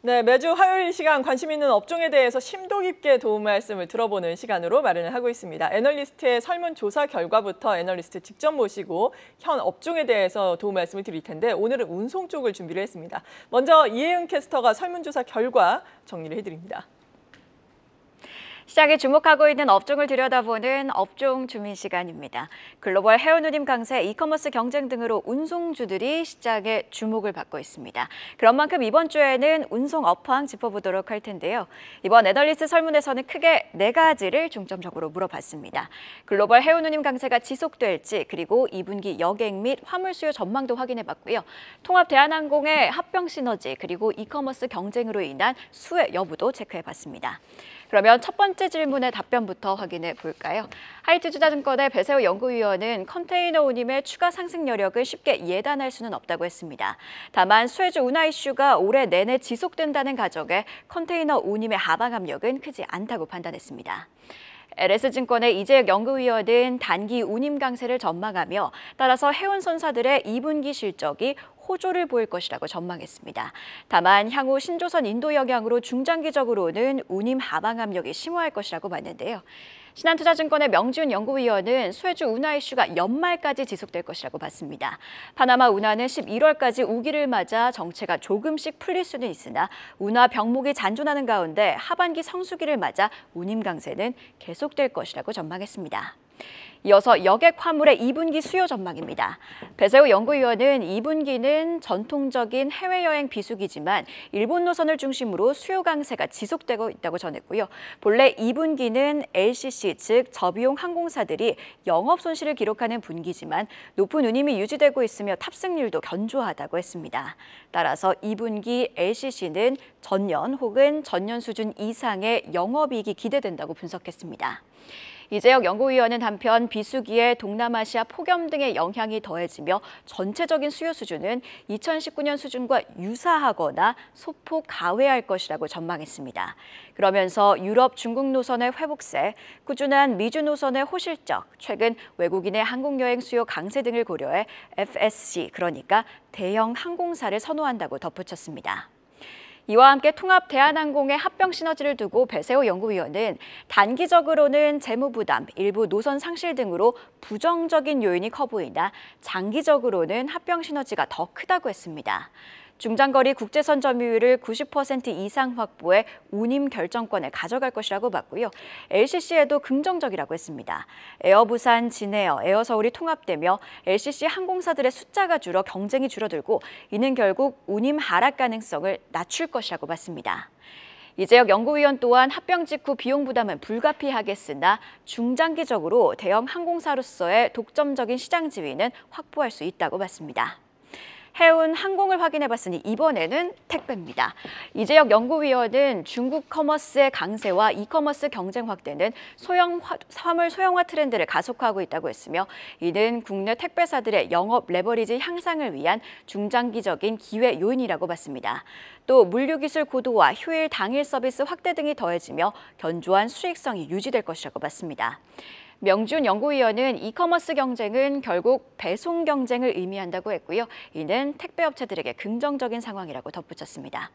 네, 매주 화요일 이 시간 관심 있는 업종에 대해서 심도 깊게 도움 말씀을 들어보는 시간으로 마련을 하고 있습니다. 애널리스트의 설문조사 결과부터 애널리스트 직접 모시고 현 업종에 대해서 도움 말씀을 드릴 텐데 오늘은 운송 쪽을 준비를 했습니다. 먼저 이혜은 캐스터가 설문조사 결과 정리를 해드립니다. 시장이 주목하고 있는 업종을 들여다보는 업종 주민 시간입니다. 글로벌 해운 운임 강세, 이커머스 경쟁 등으로 운송주들이 시장에 주목을 받고 있습니다. 그런 만큼 이번 주에는 운송 업황 짚어보도록 할 텐데요. 이번 애널리스트 설문에서는 크게 4가지를 중점적으로 물어봤습니다. 글로벌 해운 운임 강세가 지속될지, 그리고 2분기 여객 및 화물 수요 전망도 확인해봤고요. 통합 대한항공의 합병 시너지, 그리고 이커머스 경쟁으로 인한 수혜 여부도 체크해봤습니다. 그러면 첫 번째 질문의 답변부터 확인해 볼까요? 하이투자증권의 배세호 연구위원은 컨테이너 운임의 추가 상승 여력을 쉽게 예단할 수는 없다고 했습니다. 다만 수혜주 운하 이슈가 올해 내내 지속된다는 가정에 컨테이너 운임의 하방 압력은 크지 않다고 판단했습니다. LS증권의 이재혁 연구위원은 단기 운임 강세를 전망하며 따라서 해운선사들의 2분기 실적이 호조를 보일 것이라고 전망했습니다. 다만 향후 신조선 인도 영향으로 중장기적으로는 운임 하방 압력이 심화할 것이라고 봤는데요. 신한투자증권의 명지훈 연구위원은 수혜주 운하 이슈가 연말까지 지속될 것이라고 봤습니다. 파나마 운하는 11월까지 우기를 맞아 정체가 조금씩 풀릴 수는 있으나 운하 병목이 잔존하는 가운데 하반기 성수기를 맞아 운임 강세는 계속될 것이라고 전망했습니다. 이어서 여객 화물의 2분기 수요 전망입니다. 배세호 연구위원은 2분기는 전통적인 해외여행 비수기지만 일본 노선을 중심으로 수요 강세가 지속되고 있다고 전했고요. 본래 2분기는 LCC, 즉 저비용 항공사들이 영업 손실을 기록하는 분기지만 높은 운임이 유지되고 있으며 탑승률도 견조하다고 했습니다. 따라서 2분기 LCC는 전년 혹은 전년 수준 이상의 영업이익이 기대된다고 분석했습니다. 이재혁 연구위원은 한편 비수기에 동남아시아 폭염 등의 영향이 더해지며 전체적인 수요 수준은 2019년 수준과 유사하거나 소폭 가회할 것이라고 전망했습니다. 그러면서 유럽, 중국 노선의 회복세, 꾸준한 미주 노선의 호실적, 최근 외국인의 항공여행 수요 강세 등을 고려해 FSC, 그러니까 대형 항공사를 선호한다고 덧붙였습니다. 이와 함께 통합 대한항공의 합병 시너지를 두고 배세호 연구위원은 단기적으로는 재무 부담, 일부 노선 상실 등으로 부정적인 요인이 커 보이나 장기적으로는 합병 시너지가 더 크다고 했습니다. 중장거리 국제선 점유율을 90% 이상 확보해 운임 결정권을 가져갈 것이라고 봤고요. LCC에도 긍정적이라고 했습니다. 에어부산, 진에어, 에어서울이 통합되며 LCC 항공사들의 숫자가 줄어 경쟁이 줄어들고 이는 결국 운임 하락 가능성을 낮출 것이라고 봤습니다. 이재혁 연구위원 또한 합병 직후 비용 부담은 불가피하겠으나 중장기적으로 대형 항공사로서의 독점적인 시장 지위는 확보할 수 있다고 봤습니다. 해운 항공을 확인해봤으니 이번에는 택배입니다. 이재혁 연구위원은 중국 커머스의 강세와 이커머스 경쟁 확대는 화물 소형화 트렌드를 가속화하고 있다고 했으며 이는 국내 택배사들의 영업 레버리지 향상을 위한 중장기적인 기회 요인이라고 봤습니다. 또 물류기술 고도화, 휴일 당일 서비스 확대 등이 더해지며 견조한 수익성이 유지될 것이라고 봤습니다. 명준 연구위원은 이커머스 경쟁은 결국 배송 경쟁을 의미한다고 했고요. 이는 택배업체들에게 긍정적인 상황이라고 덧붙였습니다.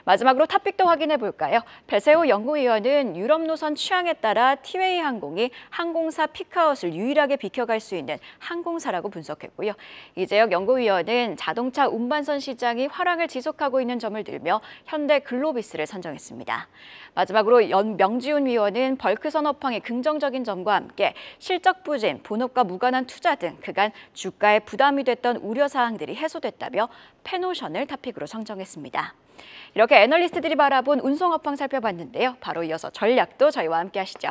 마지막으로 탑픽도 확인해 볼까요? 배세호 연구위원은 유럽 노선 취향에 따라 티웨이 항공이 항공사 피크아웃을 유일하게 비켜갈 수 있는 항공사라고 분석했고요. 이재혁 연구위원은 자동차 운반선 시장이 화랑을 지속하고 있는 점을 들며 현대 글로비스를 선정했습니다. 마지막으로 명지훈 위원은 벌크선 업황의 긍정적인 점과 함께 실적 부진, 본업과 무관한 투자 등 그간 주가에 부담이 됐던 우려사항들이 해소됐다며 펜오션을 탑픽으로 선정했습니다. 이렇게 애널리스트들이 바라본 운송 업황 살펴봤는데요. 바로 이어서 전략도 저희와 함께 하시죠.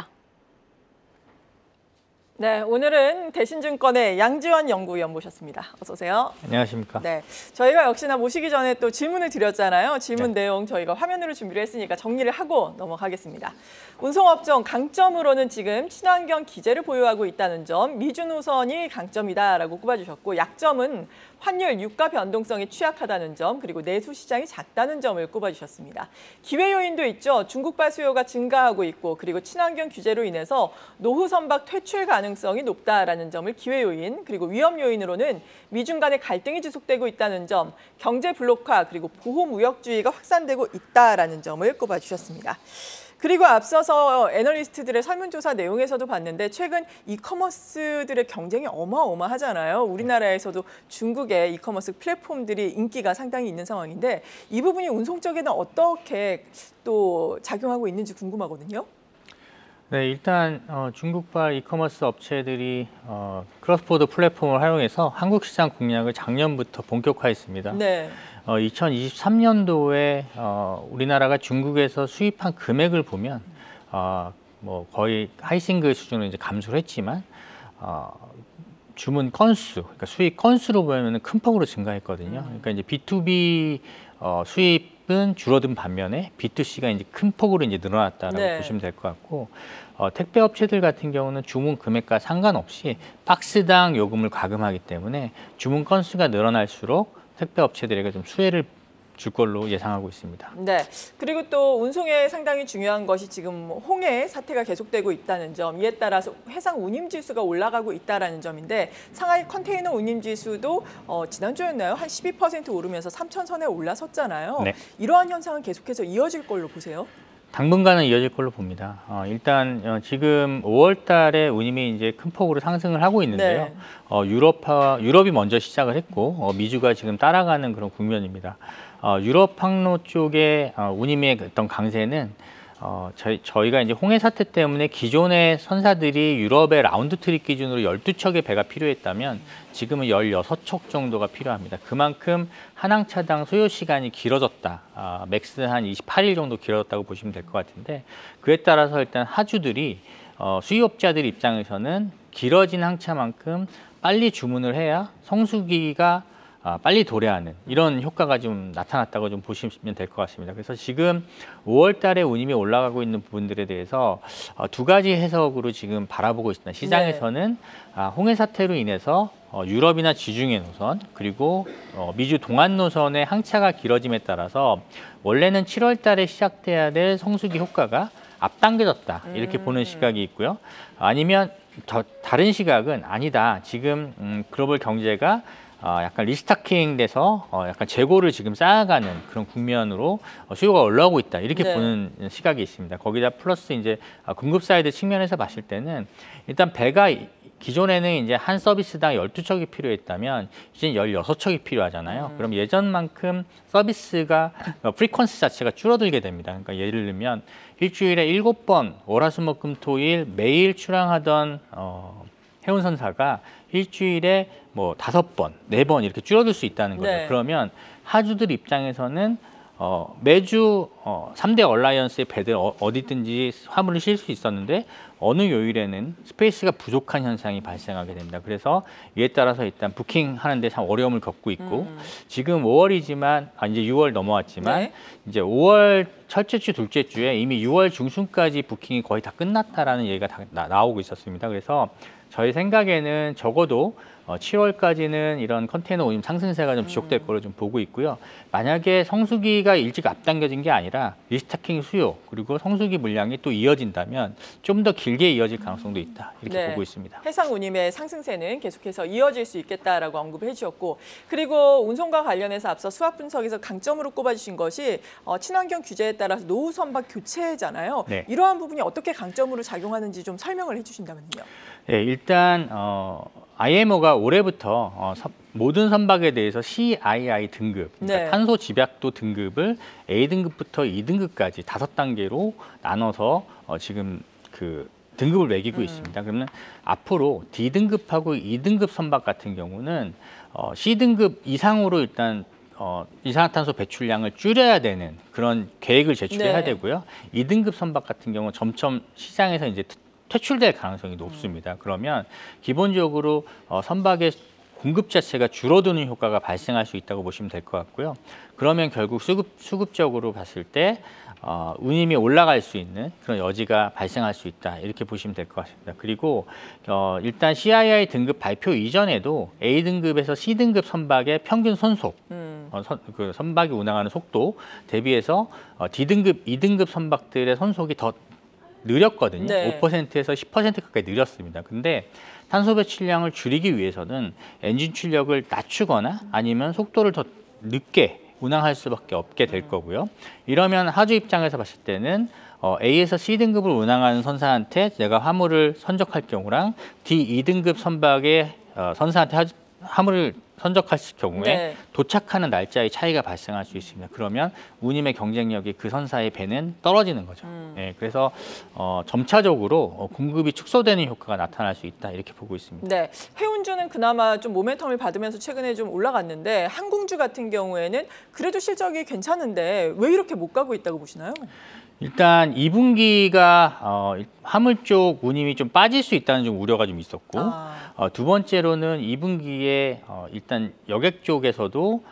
네, 오늘은 대신증권의 양지원 연구위원 모셨습니다. 어서 오세요. 안녕하십니까. 네, 저희가 역시나 모시기 전에 또 질문을 드렸잖아요. 질문 내용 저희가 화면으로 준비를 했으니까 정리를 하고 넘어가겠습니다. 운송업종 강점으로는 지금 친환경 기재를 보유하고 있다는 점, 미주노선이 강점이다라고 꼽아주셨고 약점은 환율, 유가 변동성이 취약하다는 점, 그리고 내수 시장이 작다는 점을 꼽아주셨습니다. 기회 요인도 있죠. 중국발 수요가 증가하고 있고, 그리고 친환경 규제로 인해서 노후 선박 퇴출 가능 가능성이 높다라는 점을 기회 요인, 그리고 위험 요인으로는 미중 간의 갈등이 지속되고 있다는 점, 경제 블록화, 그리고 보호무역주의가 확산되고 있다라는 점을 꼽아주셨습니다. 그리고 앞서서 애널리스트들의 설문조사 내용에서도 봤는데 최근 이커머스들의 경쟁이 어마어마하잖아요. 우리나라에서도 중국의 이커머스 플랫폼들이 인기가 상당히 있는 상황인데 이 부분이 운송 쪽에는 어떻게 또 작용하고 있는지 궁금하거든요. 네, 일단 중국발 이커머스 업체들이 크로스보더 플랫폼을 활용해서 한국 시장 공략을 작년부터 본격화했습니다. 네. 2023년도에 우리나라가 중국에서 수입한 금액을 보면 뭐 거의 하이싱글 수준으로 이제 감소를 했지만 주문 건수, 그러니까 수입 건수로 보면 큰 폭으로 증가했거든요. 그러니까 이제 B2B 수입은 줄어든 반면에 B2C가 이제 큰 폭으로 이제 늘어났다라고 네. 보시면 될 것 같고, 택배 업체들 같은 경우는 주문 금액과 상관없이 박스당 요금을 과금하기 때문에 주문 건수가 늘어날수록 택배 업체들에게 좀 수혜를 줄 걸로 예상하고 있습니다. 네. 그리고 또 운송에 상당히 중요한 것이 지금 홍해 사태가 계속되고 있다는 점, 이에 따라서 해상 운임 지수가 올라가고 있다는 점인데 상하이 컨테이너 운임 지수도 지난주였나요? 한 12% 오르면서 3,000선에 올라섰잖아요. 네. 이러한 현상은 계속해서 이어질 걸로 보세요? 당분간은 이어질 걸로 봅니다. 일단 지금 5월 달에 운임이 이제 큰 폭으로 상승을 하고 있는데요. 네. 유럽이 먼저 시작을 했고 미주가 지금 따라가는 그런 국면입니다. 유럽 항로 쪽에 운임의 어떤 강세는 저희가 이제 홍해 사태 때문에 기존의 선사들이 유럽의 라운드 트립 기준으로 12척의 배가 필요했다면 지금은 16척 정도가 필요합니다. 그만큼 한 항차당 소요 시간이 길어졌다. 맥스 한 28일 정도 길어졌다고 보시면 될 것 같은데, 그에 따라서 일단 하주들이 수입업자들 입장에서는 길어진 항차만큼 빨리 주문을 해야 성수기가 빨리 도래하는 이런 효과가 좀 나타났다고 좀 보시면 될 것 같습니다. 그래서 지금 5월 달에 운임이 올라가고 있는 부분들에 대해서 두 가지 해석으로 지금 바라보고 있습니다. 시장에서는 홍해 사태로 인해서 유럽이나 지중해 노선, 그리고 미주 동안 노선의 항차가 길어짐에 따라서 원래는 7월 달에 시작돼야 될 성수기 효과가 앞당겨졌다, 이렇게 보는 시각이 있고요. 아니면 다른 시각은 아니다. 지금 글로벌 경제가 약간 리스타킹 돼서 약간 재고를 지금 쌓아가는 그런 국면으로 수요가 올라오고 있다, 이렇게 네. 보는 시각이 있습니다. 거기다 플러스 이제 공급 사이드 측면에서 봤을 때는 일단 배가 기존에는 이제 한 서비스당 12척이 필요했다면 이제 16척이 필요하잖아요. 그럼 예전만큼 서비스가 프리퀀스 자체가 줄어들게 됩니다. 그러니까 예를 들면 일주일에 7번 월화수목금토일 매일 출항하던 해운선사가 일주일에 뭐 5번, 4번 이렇게 줄어들 수 있다는 거죠. 네. 그러면 하주들 입장에서는 매주 3대 얼라이언스의 배들 어디든지 화물을 실 수 있었는데 어느 요일에는 스페이스가 부족한 현상이 발생하게 됩니다. 그래서 이에 따라서 일단 부킹하는데 참 어려움을 겪고 있고, 지금 5월이지만 이제 6월 넘어왔지만 네. 이제 5월 첫째 주, 둘째 주에 이미 6월 중순까지 부킹이 거의 다 끝났다라는 얘기가 나오고 있었습니다. 그래서 저희 생각에는 적어도 7월까지는 이런 컨테이너 운임 상승세가 좀 지속될 거로 좀 보고 있고요. 만약에 성수기가 일찍 앞당겨진 게 아니라 리스타킹 수요, 그리고 성수기 물량이 또 이어진다면 좀 더 길게 이어질 가능성도 있다, 이렇게 네. 보고 있습니다. 해상 운임의 상승세는 계속해서 이어질 수 있겠다라고 언급을 해주셨고, 그리고 운송과 관련해서 앞서 수학 분석에서 강점으로 꼽아주신 것이 친환경 규제에 따라서 노후 선박 교체잖아요. 네. 이러한 부분이 어떻게 강점으로 작용하는지 좀 설명을 해주신다면요. 네, 일단 IMO가 올해부터 모든 선박에 대해서 CII 등급, 그러니까 네. 탄소 집약도 등급을 A등급부터 2등급까지 5단계로 나눠서 지금 그 등급을 매기고 있습니다. 그러면 앞으로 D등급하고 2등급 선박 같은 경우는 C등급 이상으로 일단 이산화탄소 배출량을 줄여야 되는 그런 계획을 제출해야 네. 되고요. 2등급 선박 같은 경우는 점점 시장에서 이제 퇴출될 가능성이 높습니다. 그러면 기본적으로 선박의 공급 자체가 줄어드는 효과가 발생할 수 있다고 보시면 될 것 같고요. 그러면 결국 수급적으로 봤을 때 운임이 올라갈 수 있는 그런 여지가 발생할 수 있다, 이렇게 보시면 될 것 같습니다. 그리고 일단 CII 등급 발표 이전에도 A등급에서 C등급 선박의 평균 선속, 그 선박이 운항하는 속도 대비해서 D등급, 2등급 선박들의 선속이 더 느렸거든요. 네. 5%에서 10% 가까이 느렸습니다. 근데 탄소 배출량을 줄이기 위해서는 엔진 출력을 낮추거나 아니면 속도를 더 늦게 운항할 수밖에 없게 될 거고요. 이러면 하주 입장에서 봤을 때는 A에서 C등급을 운항하는 선사한테 내가 화물을 선적할 경우랑 D2등급 선박의 선사한테 화물을 선적할 경우에 네. 도착하는 날짜의 차이가 발생할 수 있습니다. 그러면 운임의 경쟁력이 그 선사의 배는 떨어지는 거죠. 네, 그래서 점차적으로 공급이 축소되는 효과가 나타날 수 있다 이렇게 보고 있습니다. 네, 해운주는 그나마 좀 모멘텀을 받으면서 최근에 좀 올라갔는데 항공주 같은 경우에는 그래도 실적이 괜찮은데 왜 이렇게 못 가고 있다고 보시나요? 일단 2분기가 화물 쪽 운임이 좀 빠질 수 있다는 좀 우려가 좀 있었고 두 번째로는 2분기에 일단 여객 쪽에서도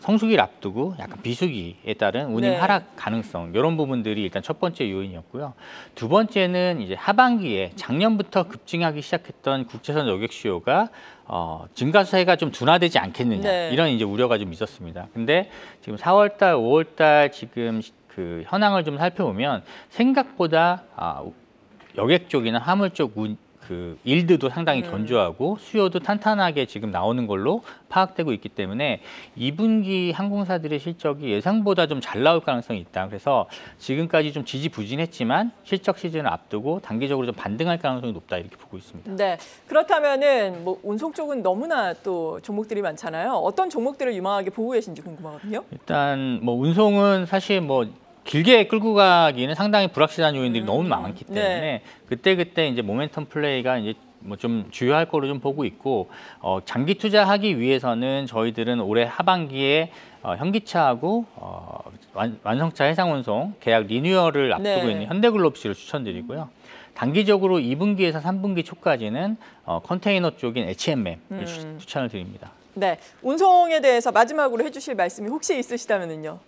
성수기를 앞두고 약간 비수기에 따른 운임 네. 하락 가능성 이런 부분들이 일단 첫 번째 요인이었고요. 두 번째는 이제 하반기에 작년부터 급증하기 시작했던 국제선 여객 수요가 증가세가 좀 둔화되지 않겠느냐 네. 이런 이제 우려가 좀 있었습니다. 근데 지금 4월달, 5월달 지금 그 현황을 좀 살펴보면 생각보다 여객 쪽이나 화물 쪽 그 일드도 상당히 견조하고 수요도 탄탄하게 지금 나오는 걸로 파악되고 있기 때문에 2분기 항공사들의 실적이 예상보다 좀 잘 나올 가능성이 있다. 그래서 지금까지 좀 지지부진했지만 실적 시즌을 앞두고 단기적으로 좀 반등할 가능성이 높다 이렇게 보고 있습니다. 네, 그렇다면은 뭐 운송 쪽은 너무나 또 종목들이 많잖아요. 어떤 종목들을 유망하게 보고 계신지 궁금하거든요. 일단 뭐 운송은 사실 뭐 길게 끌고 가기는 상당히 불확실한 요인들이 너무 많기 때문에 네. 그때 이제 모멘텀 플레이가 이제 뭐 좀 주요할 거로 좀 보고 있고 장기 투자하기 위해서는 저희들은 올해 하반기에 현기차하고 완성차 해상운송 계약 리뉴얼을 앞두고 네. 있는 현대글로비스를 추천드리고요. 단기적으로 2분기에서 3분기 초까지는 컨테이너 쪽인 H&M을 추천을 드립니다. 네, 운송에 대해서 마지막으로 해주실 말씀이 혹시 있으시다면요.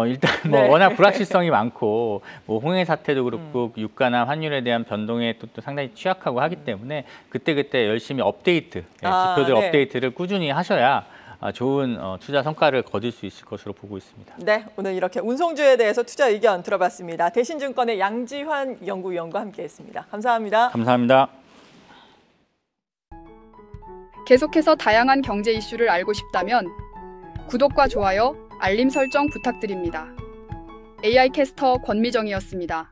일단 뭐 네. 워낙 불확실성이 많고 뭐 홍해 사태도 그렇고 유가나 환율에 대한 변동에 또 상당히 취약하고 하기 때문에 그때 열심히 업데이트, 지표들 네. 업데이트를 꾸준히 하셔야 좋은 투자 성과를 거둘 수 있을 것으로 보고 있습니다. 네, 오늘 이렇게 운송주에 대해서 투자 의견 들어봤습니다. 대신증권의 양지환 연구위원과 함께했습니다. 감사합니다. 감사합니다. 계속해서 다양한 경제 이슈를 알고 싶다면 구독과 좋아요, 알림 설정 부탁드립니다. AI 캐스터 권미정이었습니다.